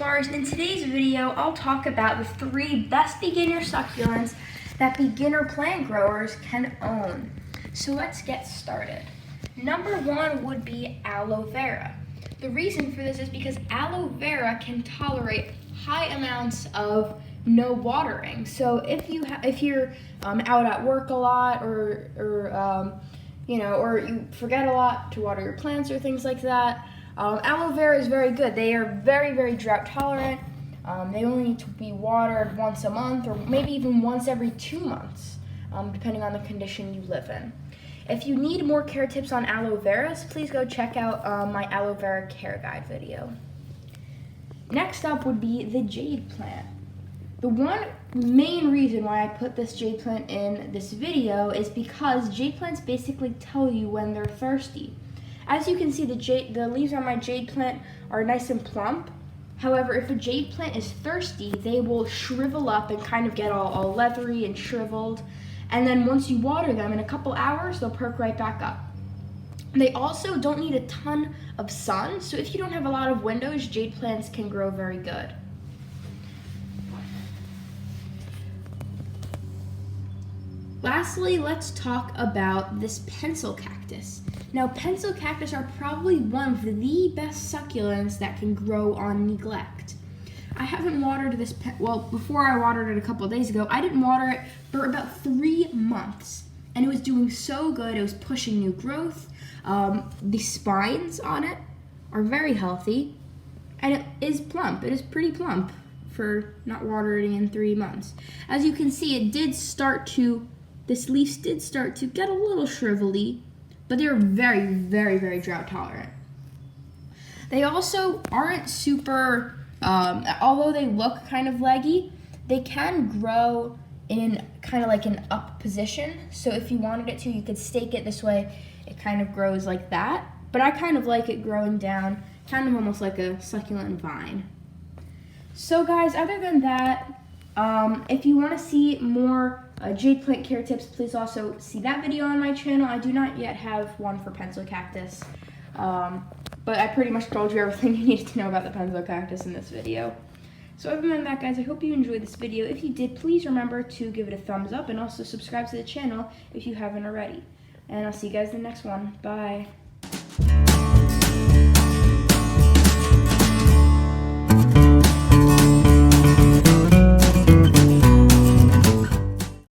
Explorers. In today's video, I'll talk about the 3 best beginner succulents that beginner plant growers can own. So let's get started. Number 1 would be aloe vera. The reason for this is because aloe vera can tolerate high amounts of no watering. So if you're out at work a lot, or you forget a lot to water your plants or things like that, aloe vera is very good. They are very, very drought tolerant. They only need to be watered once a month, or maybe even once every 2 months, depending on the condition you live in. If you need more care tips on aloe veras, please go check out my aloe vera care guide video. Next up would be the jade plant. The one main reason why I put this jade plant in this video is because jade plants basically tell you when they're thirsty. As you can see, the leaves on my jade plant are nice and plump. However, if a jade plant is thirsty, they will shrivel up and kind of get all leathery and shriveled. And then once you water them, in a couple hours, they'll perk right back up. They also don't need a ton of sun, so if you don't have a lot of windows, jade plants can grow very good. Lastly, let's talk about this pencil cactus. Now, pencil cactus are probably one of the best succulents that can grow on neglect. I haven't watered this, before I watered it a couple of days ago, I didn't water it for about 3 months. And it was doing so good, it was pushing new growth. The spines on it are very healthy, and it is plump. It is pretty plump for not watering in 3 months. As you can see, this leaf did start to get a little shrivelly, but they're very, very, very drought tolerant. They also aren't super, although they look kind of leggy, they can grow in kind of like an up position. So if you wanted it to, you could stake it this way. It kind of grows like that. But I kind of like it growing down, kind of almost like a succulent vine. So guys, other than that, if you want to see more jade plant care tips, please also see that video on my channel. I do not yet have one for pencil cactus, but I pretty much told you everything you needed to know about the pencil cactus in this video. So other than that, guys, I hope you enjoyed this video. If you did, please remember to give it a thumbs up and also subscribe to the channel if you haven't already. And I'll see you guys in the next one. Bye.